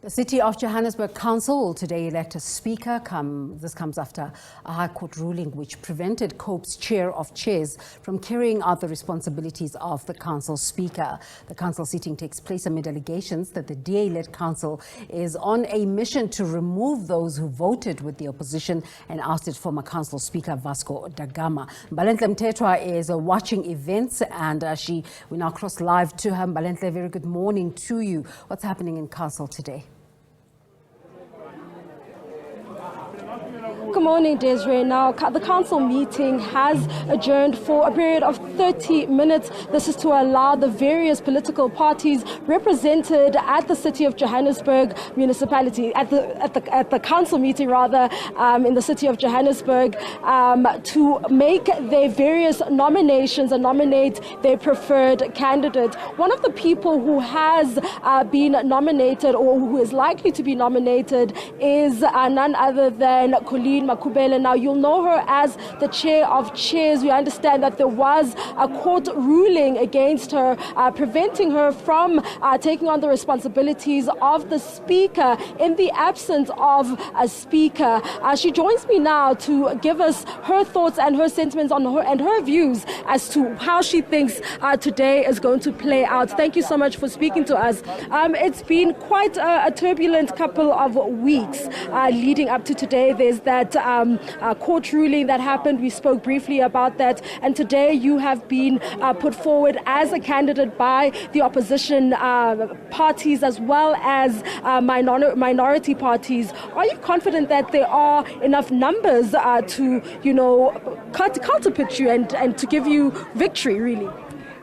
The City of Johannesburg Council will today elect a speaker. This comes after a High Court ruling which prevented COPE's chair of chairs from carrying out the responsibilities of the council speaker. The council sitting takes place amid allegations that the DA-led council is on a mission to remove those who voted with the opposition and ousted former council speaker Vasco Da Gama. Mbalenhle Mthethwa is watching events and we now cross live to her. Mbalenhle, very good morning to you. What's happening in council today? Good morning, Desiree. Now, the council meeting has adjourned for a period of 30 minutes. This is to allow the various political parties represented at the City of Johannesburg municipality, at the council meeting rather, in the City of Johannesburg, to make their various nominations and nominate their preferred candidate. One of the people who has been nominated, or who is likely to be nominated, is none other than Colleen Makubele. Now, you'll know her as the chair of chairs. We understand that there was a court ruling against her, preventing her from taking on the responsibilities of the speaker in the absence of a speaker. She joins me now to give us her thoughts and her sentiments on her views as to how she thinks today is going to play out. Thank you so much for speaking to us. It's been quite a turbulent couple of weeks leading up to today. There's that court ruling that happened. We spoke briefly about that. And today you have been put forward as a candidate by the opposition parties as well as minority parties. Are you confident that there are enough numbers to, counterpit you and to give you victory, really?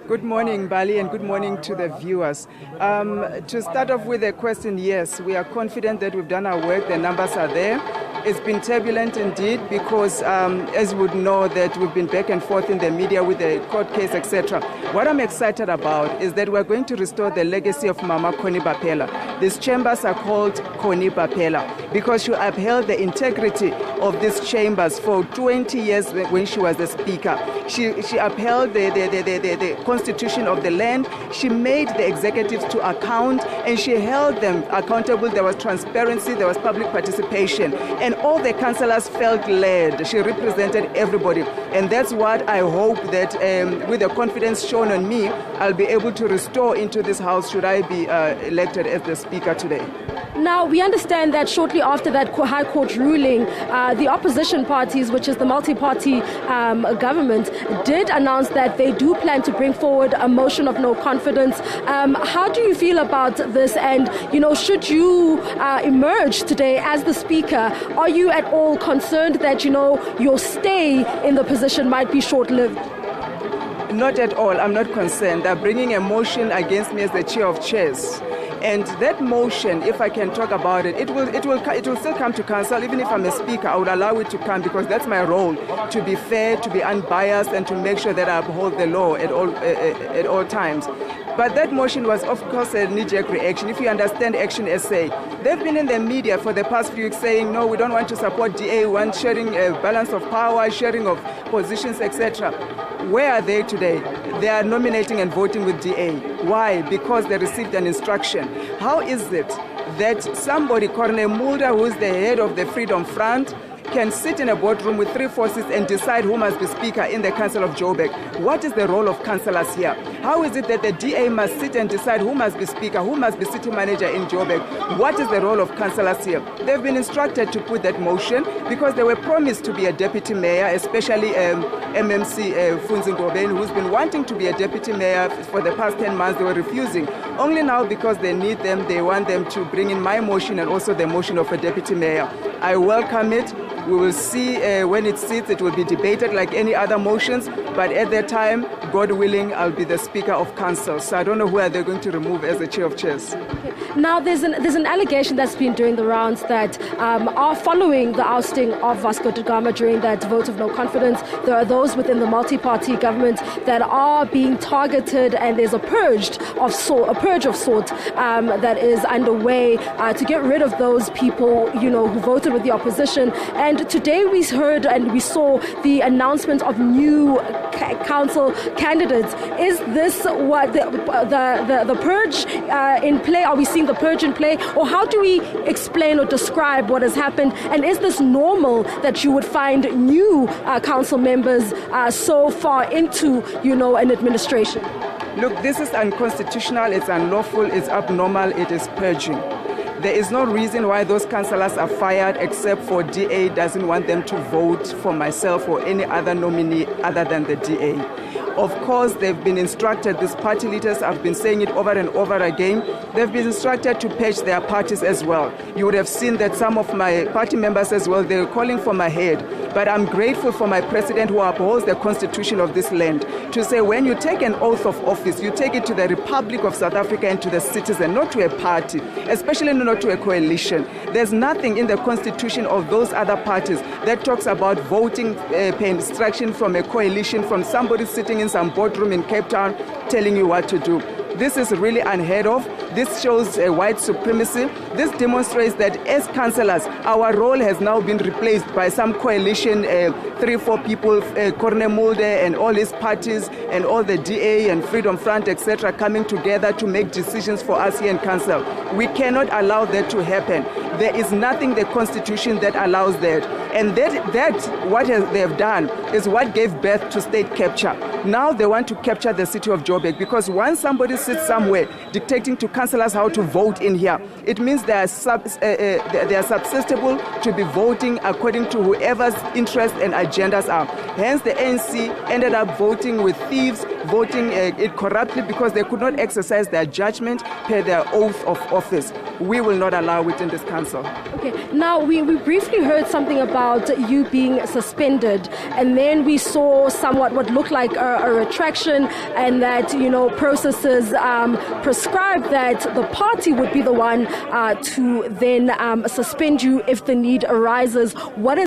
Good morning, Bali, and good morning to the viewers. To start off with a question, yes, we are confident that we've done our work. The numbers are there. It's been turbulent indeed because, as you would know, that we've been back and forth in the media with the court case, etc. What I'm excited about is that we're going to restore the legacy of Mama Connie Bapela. These chambers are called Connie Bapela because she upheld the integrity of these chambers for 20 years when she was the speaker. She upheld the constitution of the land. She made the executives to account and she held them accountable. There was transparency, there was public participation. And all the councillors felt led. She represented everybody. And that's what I hope that with the confidence shown on me, I'll be able to restore into this house should I be elected as the speaker today. Now, we understand that shortly after that High Court ruling, the opposition parties, which is the multi-party government, did announce that they do plan to bring forward a motion of no confidence. How do you feel about this? And, should you emerge today as the speaker, are you at all concerned that, your stay in the position might be short-lived? Not at all. I'm not concerned. They're bringing a motion against me as the chair of chairs. And that motion, if I can talk about it, it will still come to council. Even if I'm a speaker, I would allow it to come because that's my role, to be fair, to be unbiased, and to make sure that I uphold the law at all times. But that motion was, of course, a knee-jerk reaction. If you understand Action SA, they've been in the media for the past few weeks saying, no, we don't want to support DA, we want sharing a balance of power, sharing of positions, etc. Where are they today? They are nominating and voting with DA. Why? Because they received an instruction. How is it that somebody, Corne Mulder, who is the head of the Freedom Front, can sit in a boardroom with 3 forces and decide who must be speaker in the Council of Joburg? What is the role of councillors here? How is it that the DA must sit and decide who must be speaker, who must be city manager in Joburg? What is the role of councillors here? They've been instructed to put that motion because they were promised to be a deputy mayor, especially MMC Funzi Ngobeni, who's been wanting to be a deputy mayor for the past 10 months. They were refusing. Only now, because they need them, they want them to bring in my motion and also the motion of a deputy mayor. I welcome it. We will see when it sits, it will be debated like any other motions, but at that time, God willing, I'll be the Speaker of Council. So I don't know who are they going to remove as the Chair of Chairs. Okay. Now, there's an allegation that's been doing the rounds that are following the ousting of Vasco Da Gama during that vote of no confidence. There are those within the multi-party government that are being targeted, and there's a purge of sort that is underway to get rid of those people, who voted with the opposition. And And today we heard and we saw the announcement of new council candidates. Is this what the purge in play? Are we seeing the purge in play? Or how do we explain or describe what has happened? And is this normal that you would find new council members so far into, an administration? Look, this is unconstitutional, it's unlawful, it's abnormal, it is purging. There is no reason why those councillors are fired except for DA doesn't want them to vote for myself or any other nominee other than the DA. Of course, they've been instructed, these party leaders have been saying it over and over again, they've been instructed to purge their parties as well. You would have seen that some of my party members as well, they're calling for my head. But I'm grateful for my president who upholds the constitution of this land to say when you take an oath of office, you take it to the Republic of South Africa and to the citizen, not to a party, especially not to a coalition. There's nothing in the constitution of those other parties that talks about voting per instruction from a coalition, from somebody sitting in some boardroom in Cape Town telling you what to do. This is really unheard of. This shows white supremacy. This demonstrates that as councillors, our role has now been replaced by some coalition, 3-4 people, Corne Mulde and all his parties and all the DA and Freedom Front, etc., coming together to make decisions for us here in council. We cannot allow that to happen. There is nothing in the constitution that allows that. And what they have done is what gave birth to state capture. Now they want to capture the city of Joburg because once somebody sits somewhere dictating to councillors how to vote in here, it means they are susceptible to be voting according to whoever's interests and agendas are. Hence the ANC ended up voting with thieves, voting it corruptly because they could not exercise their judgment per their oath of office. We will not allow it in this council. Okay, now we briefly heard something about you being suspended, and then we saw somewhat what looked like a retraction, and that processes prescribed that the party would be the one to then suspend you if the need arises. What is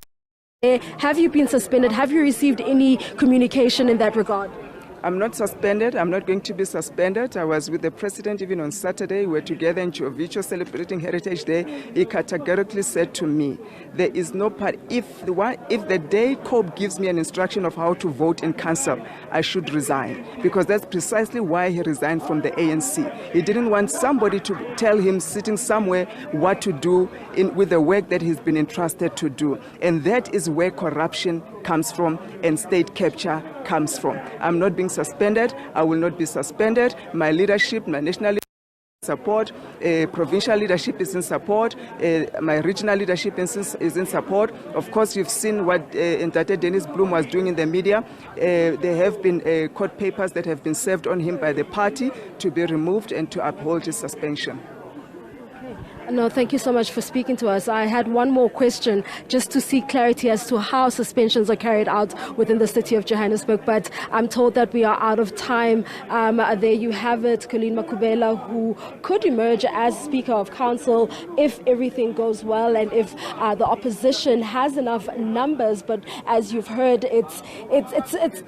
have you been suspended? Have you received any communication in that regard? I'm not suspended. I'm not going to be suspended. I was with the president even on Saturday. We were together in Jovicho celebrating Heritage Day. He categorically said to me, there is no part, if the day COPE gives me an instruction of how to vote in council, I should resign. Because that's precisely why he resigned from the ANC. He didn't want somebody to tell him sitting somewhere what to do with the work that he's been entrusted to do. And that is where corruption comes from and state capture comes from. I'm not being suspended. I will not be suspended. My leadership, my national leadership is in support, provincial leadership is in support, my regional leadership is in support. Of course, you've seen what Ntate Dennis Bloom was doing in the media. There have been court papers that have been served on him by the party to be removed and to uphold his suspension. No, thank you so much for speaking to us. I had one more question just to seek clarity as to how suspensions are carried out within the city of Johannesburg, but I'm told that we are out of time. There you have it, Colleen Makubela, who could emerge as Speaker of Council if everything goes well and if the opposition has enough numbers. But as you've heard, it's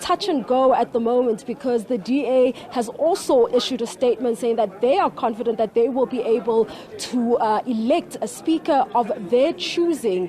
touch and go at the moment, because the DA has also issued a statement saying that they are confident that they will be able to elect a speaker of their choosing